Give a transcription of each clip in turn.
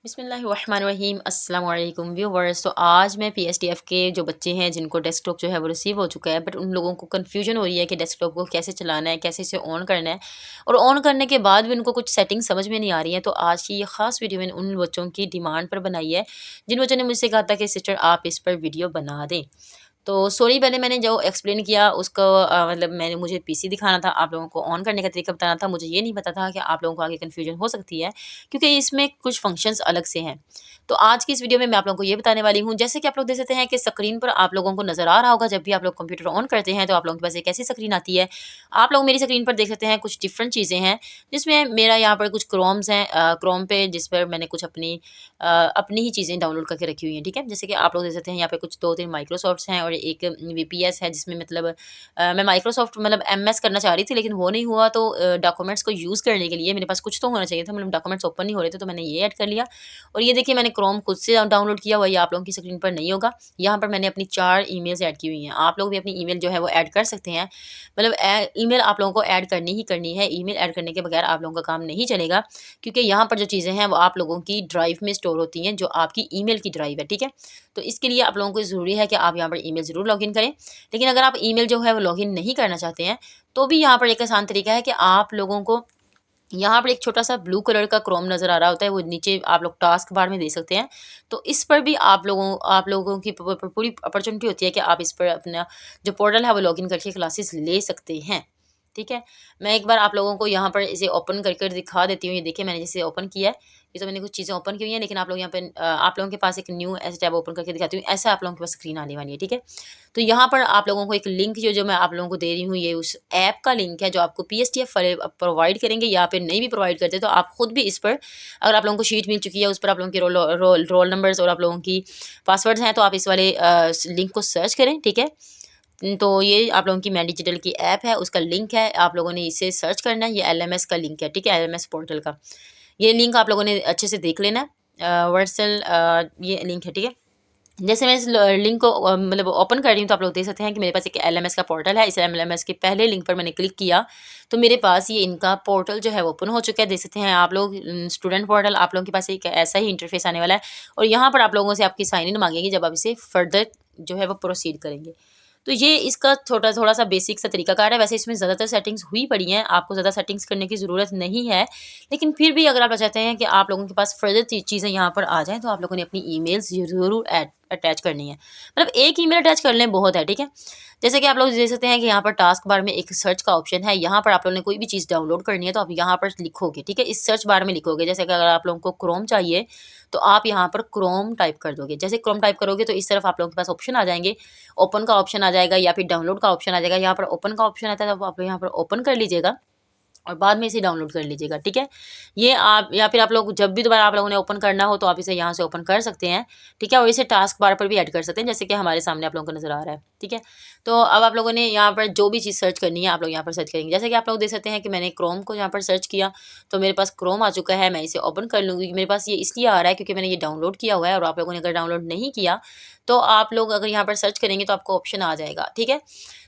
बिस्मिल्लाहिर्रहमानिर्रहीम अस्सलाम वालेकुम व्यूवर्स। तो आज मैं पीएसटीएफ के जो बच्चे हैं जिनको डेस्कटॉप जो है वो रिसीव हो चुका है, बट उन लोगों को कन्फ्यूजन हो रही है कि डेस्कटॉप को कैसे चलाना है, कैसे इसे ऑन करना है, और ऑन करने के बाद भी उनको कुछ सेटिंग समझ में नहीं आ रही है। तो आज की ये ख़ास वीडियो मैंने उन बच्चों की डिमांड पर बनाई है जिन बच्चों ने मुझसे कहा था कि सिस्टर आप इस पर वीडियो बना दें। तो सॉरी, पहले मैंने जो एक्सप्लेन किया उसको मतलब मैंने मुझे पीसी दिखाना था, आप लोगों को ऑन करने का तरीका बताना था। मुझे ये नहीं पता था कि आप लोगों को आगे कन्फ्यूजन हो सकती है क्योंकि इसमें कुछ फंक्शंस अलग से हैं। तो आज की इस वीडियो में मैं आप लोगों को ये बताने वाली हूँ, जैसे कि आप लोग देख सकते हैं कि स्क्रीन पर आप लोगों को नज़र आ रहा होगा, जब भी आप लोग कंप्यूटर ऑन करते हैं तो आप लोगों के पास एक ऐसी स्क्रीन आती है। आप लोग मेरी स्क्रीन पर देख सकते हैं कुछ डिफरेंट चीज़ें हैं, जिसमें मेरा यहाँ पर कुछ क्रोम्स हैं, क्रोम पे जिस पर मैंने कुछ अपनी ही चीज़ें डाउनलोड करके रखी हुई हैं। ठीक है, जैसे कि आप लोग देख सकते हैं यहाँ पे कुछ 2-3 माइक्रोसॉफ्ट्स हैं और एक वीपीएस है, जिसमें मतलब मैं माइक्रोसॉफ्ट मतलब एमएस करना चाह रही थी लेकिन वो नहीं हुआ। तो डॉक्यूमेंट्स को यूज़ करने के लिए मेरे पास कुछ तो होना चाहिए था, मतलब डॉक्यूमेंट्स ओपन नहीं हो रहे थे, तो मैंने ये ऐड कर लिया। और ये देखिए मैंने क्रोम खुद से डाउनलोड किया हुआ, ये आप लोगों की स्क्रीन पर नहीं होगा। यहाँ पर मैंने अपनी 4 ईमेल्स ऐड की हुई हैं। आप लोग भी अपनी ईमेल जो है वो ऐड कर सकते हैं। मतलब ईमेल आप लोगों को ऐड करनी ही करनी है। ईमेल ऐड करने के बगैर आप लोगों का काम नहीं चलेगा, क्योंकि यहाँ पर जो चीज़ें हैं वो आप लोगों की ड्राइव में स्टोर होती हैं, जो आपकी ईमेल की ड्राइव है। ठीक है, तो इसके लिए आप लोगों को ज़रूरी है कि आप यहाँ पर ईमेल ज़रूर लॉगिन करें। लेकिन अगर आप ईमेल जो है वो लॉगिन नहीं करना चाहते हैं, तो भी यहाँ पर एक आसान तरीका है कि आप लोगों को यहाँ पर एक छोटा-सा ब्लू कलर का क्रोम नज़र आ रहा होता है, वो नीचे आप लोग टास्क बार में देख सकते हैं। तो इस पर भी आप लोगों की पूरी अपॉर्चुनिटी होती है कि आप इस पर अपना जो पोर्टल है वो लॉगिन करके क्लासेस ले सकते हैं। ठीक है? मैं एक बार आप लोगों को यहाँ पर इसे ओपन कर कर दिखा देती हूँ। ये देखिए मैंने जैसे ओपन किया है, ये तो मैंने कुछ चीज़ें ओपन की हुई हैं, लेकिन आप लोग यहाँ पे आप लोगों के पास एक न्यू ऐसे टैब ओपन करके दिखाती हूँ, ऐसा आप लोगों के पास स्क्रीन आने वाली है। ठीक है? तो यहाँ पर आप लोगों को एक लिंक जो मैं आप लोगों को दे रही हूँ, ये उस ऐप का लिंक है जो आपको पीएसटीएफ वाले प्रोवाइड करेंगे, या फिर नहीं भी प्रोवाइड करते तो आप खुद भी इस पर, अगर आप लोगों को शीट मिल चुकी है उस पर आप लोगों के रोल नंबर्स और आप लोगों की पासवर्ड्स हैं, तो आप इस वाले लिंक को सर्च करें। ठीक है, तो ये आप लोगों की मैं डिजिटल की ऐप है, उसका लिंक है, आप लोगों ने इसे सर्च करना है। ये एलएमएस का लिंक है। ठीक है, एलएमएस पोर्टल का ये लिंक आप लोगों ने अच्छे से देख लेना है। वर्सल ये लिंक है। ठीक है, जैसे मैं इस लिंक को मतलब ओपन कर रही हूँ, तो आप लोग देख सकते हैं कि मेरे पास एक एलएमएस का पोर्टल है। इस एलएमएस के पहले लिंक पर मैंने क्लिक किया तो मेरे पास ये इनका पोर्टल जो है वो ओपन हो चुका है। देख सकते हैं आप लोग स्टूडेंट पोर्टल, आप लोगों के पास एक ऐसा ही इंटरफेस आने वाला है, और यहाँ पर आप लोगों से आपकी साइन इन मांगेगी जब आप इसे फर्दर जो है वो प्रोसीड करेंगे। तो ये इसका थोड़ा सा बेसिक सा तरीकाकार है। वैसे इसमें ज़्यादातर सेटिंग्स हुई पड़ी हैं, आपको ज़्यादा सेटिंग्स करने की ज़रूरत नहीं है। लेकिन फिर भी अगर आप चाहते हैं कि आप लोगों के पास फर्दर चीज़ें यहाँ पर आ जाएँ, तो आप लोगों ने अपनी ईमेल्स ज़रूर अटैच करनी है। मतलब एक ईमेल अटैच कर लें बहुत है। ठीक है, जैसे कि आप लोग देख सकते हैं कि यहाँ पर टास्क बार में एक सर्च का ऑप्शन है। यहाँ पर आप लोगों ने कोई भी चीज़ डाउनलोड करनी है तो आप यहाँ पर लिखोगे। ठीक है, इस सर्च बार में लिखोगे। जैसे कि अगर आप लोगों को क्रोम चाहिए तो आप यहाँ पर क्रोम टाइप कर दोगे। जैसे क्रोम टाइप करोगे तो इस तरफ आप लोगों के पास ऑप्शन आ जाएंगे, ओपन का ऑप्शन आ जाएगा या फिर डाउनलोड का ऑप्शन आ जाएगा। यहाँ पर ओपन का ऑप्शन आता है, तो आप यहाँ पर ओपन कर लीजिएगा और बाद में इसे डाउनलोड कर लीजिएगा। ठीक है, ये आप या फिर आप लोग जब भी दोबारा आप लोगों ने ओपन करना हो तो आप इसे यहाँ से ओपन कर सकते हैं। ठीक है, और इसे टास्क बार पर भी ऐड कर सकते हैं, जैसे कि हमारे सामने आप लोगों को नज़र आ रहा है। ठीक है, तो अब आप लोगों ने यहाँ पर जो भी चीज़ सर्च करनी है आप लोग यहाँ पर सर्च करेंगे। जैसे कि आप लोग देख सकते हैं कि मैंने क्रोम को यहाँ पर सर्च किया तो मेरे पास क्रोम आ चुका है। मैं इसे ओपन कर लूँगी। मेरे पास ये इसलिए आ रहा है क्योंकि मैंने ये डाउनलोड किया हुआ है, और आप लोगों ने अगर डाउनलोड नहीं किया तो आप लोग अगर यहाँ पर सर्च करेंगे तो आपको ऑप्शन आ जाएगा। ठीक है,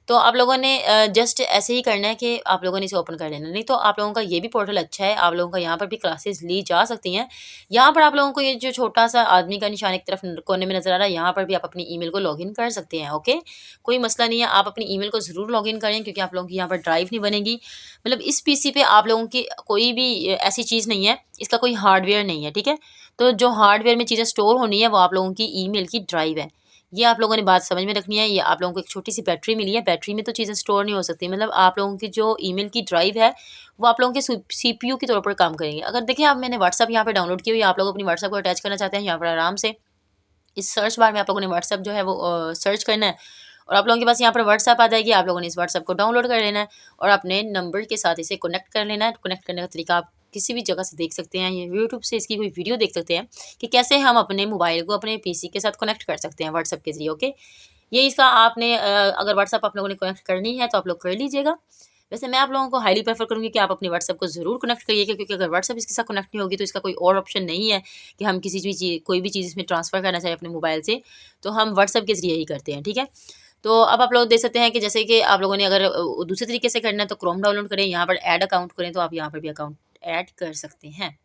तो आप लोगों ने जस्ट ऐसे ही करना है कि आप लोगों ने इसे ओपन कर लेना। नहीं तो आप लोगों का ये भी पोर्टल अच्छा है, आप लोगों का यहाँ पर भी क्लासेस ली जा सकती हैं। यहाँ पर आप लोगों को ये जो छोटा-सा आदमी का निशान एक तरफ कोने में नज़र आ रहा है, यहाँ पर भी आप अपनी ईमेल को लॉगिन कर सकते हैं। ओके, कोई मसला नहीं है, आप अपनी ईमेल को ज़रूर लॉगिन करें, क्योंकि आप लोगों की यहाँ पर ड्राइव नहीं बनेगी। मतलब इस पीसी पे आप लोगों की कोई भी ऐसी चीज़ नहीं है, इसका कोई हार्डवेयर नहीं है। ठीक है, तो जो हार्डवेयर में चीज़ें स्टोर होनी है वो आप लोगों की ईमेल की ड्राइव है। ये आप लोगों ने बात समझ में रखनी है। ये आप लोगों को एक छोटी-सी बैटरी मिली है, बैटरी में तो चीज़ें स्टोर नहीं हो सकती। मतलब आप लोगों की जो ईमेल की ड्राइव है, वो आप लोगों के सीपीयू के तौर पर काम करेंगे। अगर देखिए आप मैंने व्हाट्सएप यहाँ पे डाउनलोड की हुई है, आप लोग अपनी व्हाट्सएप को अटैच करना चाहते हैं, यहाँ पर आराम से इस सर्च बार में आप लोगों ने व्हाट्सएप जो है वो सर्च करना है, और आप लोगों के पास यहाँ पर व्हाट्सएप आ जाएगी। आप लोगों ने इस व्हाट्सएप को डाउनलोड कर लेना है और अपने नंबर के साथ इसे कनेक्ट कर लेना है। कनेक्ट करने का तरीका आप किसी भी जगह से देख सकते हैं, ये यूट्यूब से इसकी कोई वीडियो देख सकते हैं कि कैसे हम अपने मोबाइल को अपने पीसी के साथ कनेक्ट कर सकते हैं व्हाट्सएप के जरिए। ओके, ये इसका आपने अगर व्हाट्सएप आप लोगों ने कनेक्ट करनी है तो आप लोग कर लीजिएगा। वैसे मैं आप लोगों को हाईली प्रेफर करूँगी कि आप अपनी व्हाट्सएप को ज़रूर कनेक्ट करिएगा, क्योंकि अगर व्हाट्सएप इसके साथ कनेक्ट नहीं होगी तो इसका कोई और ऑप्शन नहीं है कि हम किसी भी चीज़ कोई भी चीज़ इसमें ट्रांसफ़र करना चाहें अपने मोबाइल से, तो हम व्हाट्सएप के ज़रिए ही करते हैं। ठीक है, तो अब आप लोग देख सकते हैं कि जैसे कि आप लोगों ने अगर दूसरे तरीके से करना है तो क्रोम डाउनलोड करें, यहाँ पर ऐड अकाउंट करें तो आप यहाँ पर भी अकाउंट ऐड कर सकते हैं।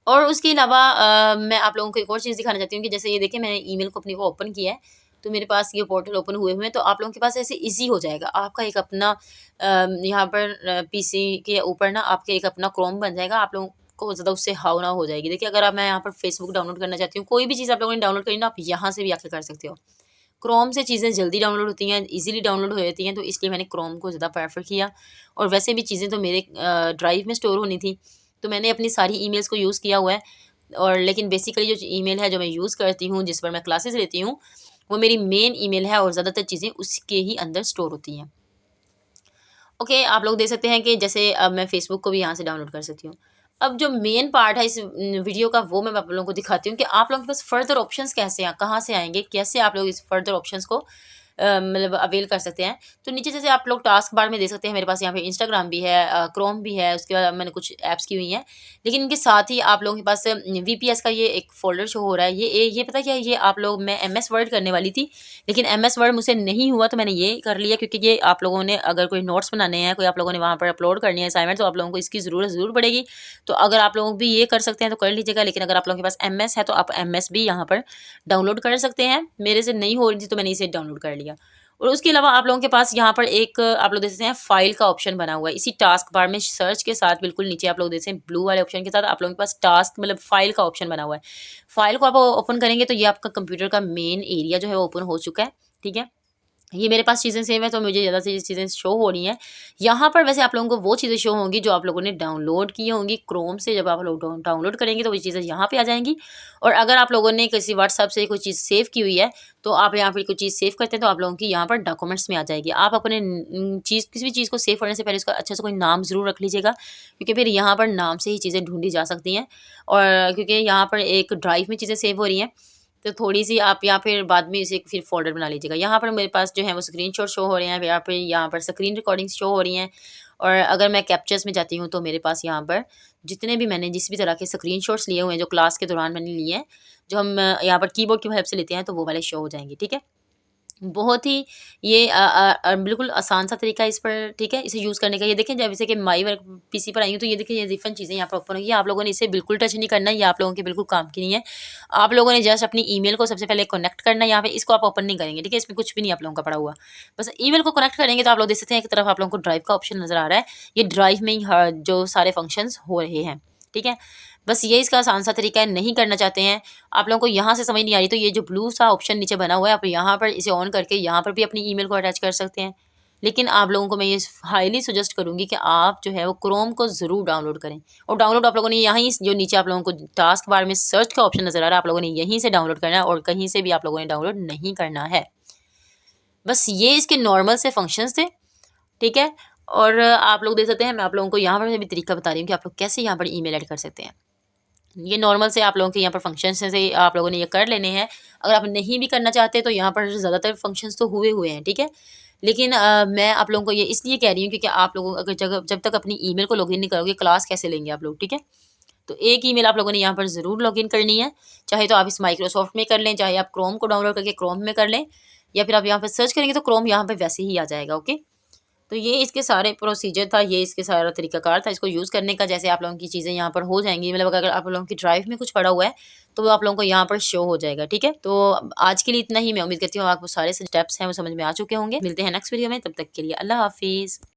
और उसके अलावा मैं आप लोगों को एक और चीज़ दिखाना चाहती हूँ कि जैसे ये देखिए मैंने ईमेल को अपनी को ओपन किया है, तो मेरे पास ये पोर्टल ओपन हुए हुए हैं, तो आप लोगों के पास ऐसे ईज़ी हो जाएगा। आपका एक अपना यहाँ पर पीसी के ऊपर ना आपके एक अपना क्रोम बन जाएगा, आप लोगों को ज़्यादा उससे ना हो जाएगी। देखिए अगर मैं यहाँ पर फेसबुक डाउनलोड करना चाहती हूँ, कोई भी चीज़ आप लोगों ने डाउनलोड करनी ना, आप यहाँ से भी आके कर सकते हो। क्रोम से चीज़ें जल्दी डाउनलोड होती हैं, ईज़िली डाउनलोड हो जाती हैं, तो इसलिए मैंने क्रोम को ज़्यादा प्रेफ़र किया। और वैसे भी चीज़ें तो मेरे ड्राइव में स्टोर होनी थी, तो मैंने अपनी सारी ईमेल्स को यूज़ किया हुआ है। और लेकिन बेसिकली जो ईमेल है जो मैं यूज़ करती हूँ, जिस पर मैं क्लासेस लेती हूँ, वो मेरी मेन ईमेल है और ज़्यादातर चीज़ें उसके ही अंदर स्टोर होती हैं। ओके, आप लोग देख सकते हैं कि जैसे अब मैं फ़ेसबुक को भी यहाँ से डाउनलोड कर सकती हूँ। अब जो मेन पार्ट है इस वीडियो का, वो मैं आप लोगों को दिखाती हूँ कि आप लोगों के पास फ़र्दर ऑप्शंस कैसे कहाँ से आएँगे, कैसे आप लोग इस फ़र्दर ऑप्शंस को मतलब अवेल कर सकते हैं। तो नीचे जैसे आप लोग टास्क बार में देख सकते हैं, मेरे पास यहाँ पे इंस्टाग्राम भी है, क्रोम भी है, उसके बाद मैंने कुछ ऐप्स की हुई हैं। लेकिन इनके साथ ही आप लोगों के पास वीपीएस का ये एक फ़ोल्डर शो हो रहा है। ये पता क्या है, ये आप लोग मैं एमएस वर्ड करने वाली थी, लेकिन एमएस वर्ड मुझसे नहीं हुआ, तो मैंने ये कर लिया क्योंकि ये आप लोगों ने अगर कोई नोट्स बनाने हैं, कोई आप लोगों ने वहाँ पर अपलोड करनी है असाइनमेंट, तो आप लोगों को इसकी ज़रूरत ज़रूर पड़ेगी। तो अगर आप लोग भी ये कर सकते हैं तो कर लीजिएगा, लेकिन अगर आप लोगों के पास एमएस है तो आप एमएस भी यहाँ पर डाउनलोड कर सकते हैं। मेरे से नहीं हो रही थी तो मैंने इसे डाउनलोड कर लिया। और उसके अलावा आप लोगों के पास यहाँ पर एक आप लोग देख सकते हैं फाइल का ऑप्शन बना हुआ है। इसी टास्क बार में सर्च के साथ बिल्कुल नीचे आप लोग देख सकते हैं ब्लू वाले ऑप्शन के साथ आप लोगों के पास टास्क मतलब फाइल का ऑप्शन बना हुआ है। फाइल को आप ओपन करेंगे तो ये आपका कंप्यूटर का मेन एरिया जो है वो ओपन हो चुका है। ठीक है, ये मेरे पास चीज़ें सेव है तो मुझे ज़्यादा से चीज़ें शो हो रही हैं। यहाँ पर वैसे आप लोगों को वो चीज़ें शो होंगी जो आप लोगों ने डाउनलोड की होंगी क्रोम से। जब आप लोग डाउनलोड करेंगे तो वो चीज़ें यहाँ पे आ जाएंगी। और अगर आप लोगों ने किसी व्हाट्सएप से कोई चीज़ सेव की हुई है, तो आप यहाँ पर कोई चीज़ सेव करते हैं तो आप लोगों की यहाँ पर डॉक्यूमेंट्स में आ जाएगी। आप अपने चीज़ किसी भी चीज़ को सेव करने से पहले उसका अच्छा से कोई नाम ज़रूर रख लीजिएगा, क्योंकि फिर यहाँ पर नाम से ही चीज़ें ढूंढी जा सकती हैं। और क्योंकि यहाँ पर एक ड्राइव में चीज़ें सेव हो रही हैं, तो थोड़ी-सी आप या फिर बाद में इसे फिर फ़ोल्डर बना लीजिएगा। यहाँ पर मेरे पास जो है वो स्क्रीनशॉट शो हो रहे हैं, यहाँ पर स्क्रीन रिकॉर्डिंग्स शो हो रही हैं। और अगर मैं कैप्चर्स में जाती हूँ तो मेरे पास यहाँ पर जितने भी मैंने जिस भी तरह के स्क्रीनशॉट्स लिए हुए हैं, जो क्लास के दौरान मैंने लिए हैं, जो हम यहाँ पर कीबोर्ड की हेल्प से लेते हैं, तो वो वाले शो हो जाएँगे। ठीक है? बहुत ही ये बिल्कुल आसान सा तरीका है इस पर, ठीक है, इसे यूज़ करने का। ये देखें जैसे कि माई वर्क पीसी पर आई हूँ, तो ये देखिए ये डिफरेंट चीज़ें यहाँ पर ओपन होगी। आप लोगों ने इसे बिल्कुल टच नहीं करना है, ये आप लोगों के बिल्कुल काम की नहीं है। आप लोगों ने जस्ट अपनी ईमेल को सबसे पहले कनेक्ट करना है यहाँ पे, इसको आप ओपन नहीं करेंगे, ठीक है, इसमें कुछ भी नहीं आप लोगों का पड़ा हुआ। बस ईमेल को कनेक्ट करेंगे तो आप लोग देख सकते हैं एक तरफ आप लोगों को ड्राइव का ऑप्शन नज़र आ रहा है। ये ड्राइव में ही जो सारे फंक्शंस हो रहे हैं, ठीक है। बस ये इसका आसान सा तरीका है। नहीं करना चाहते हैं आप लोगों को, यहाँ से समझ नहीं आ रही, तो ये जो ब्लू सा ऑप्शन नीचे बना हुआ है, आप यहाँ पर इसे ऑन करके यहाँ पर भी अपनी ईमेल को अटैच कर सकते हैं। लेकिन आप लोगों को मैं ये हाईली सजेस्ट करूँगी कि आप जो है वो क्रोम को ज़रूर डाउनलोड करें। और डाउनलोड आप लोगों ने यहीं जो नीचे आप लोगों को टास्क बार में सर्च का ऑप्शन नज़र आ रहा है, आप लोगों ने यहीं से डाउनलोड करना है और कहीं से भी आप लोगों ने डाउनलोड नहीं करना है। बस ये इसके नॉर्मल से फंक्शंस थे, ठीक है। और आप लोग देख सकते हैं मैं आप लोगों को यहाँ पर भी तरीका बता रही हूँ कि आप लोग कैसे यहाँ पर ईमेल ऐड कर सकते हैं। ये नॉर्मल से आप लोगों के यहाँ पर फंक्शंस से आप लोगों ने ये कर लेने हैं। अगर आप नहीं भी करना चाहते तो यहाँ पर ज़्यादातर फंक्शंस तो हुए हुए हैं, ठीक है। लेकिन मैं आप लोगों को ये इसलिए कह रही हूँ क्योंकि आप लोगों अगर जब तक अपनी ईमेल को लॉगिन नहीं करोगे, क्लास कैसे लेंगे आप लोग, ठीक है। तो एक ईमेल आप लोगों ने यहाँ पर ज़रूर लॉगिन करनी है। चाहे तो आप इस माइक्रोसॉफ्ट में कर लें, चाहे आप क्रोम को डाउनलोड करके क्रोम में कर लें, या फिर आप यहाँ पर सर्च करेंगे तो क्रोम यहाँ पर वैसे ही आ जाएगा। ओके, तो ये इसके सारे प्रोसीजर था, ये इसके सारा तरीकाकार था इसको यूज़ करने का। जैसे आप लोगों की चीज़ें यहाँ पर हो जाएँगी, मतलब अगर आप लोगों की ड्राइव में कुछ पड़ा हुआ है, तो वो आप लोगों को यहाँ पर शो हो जाएगा, ठीक है? तो आज के लिए इतना ही। मैं उम्मीद करती हूँ आपको सारे स्टेप्स हैं वो समझ में आ चुके होंगे। मिलते हैं नेक्स्ट वीडियो में, तब तक के लिए अल्लाह हाफ़िज़।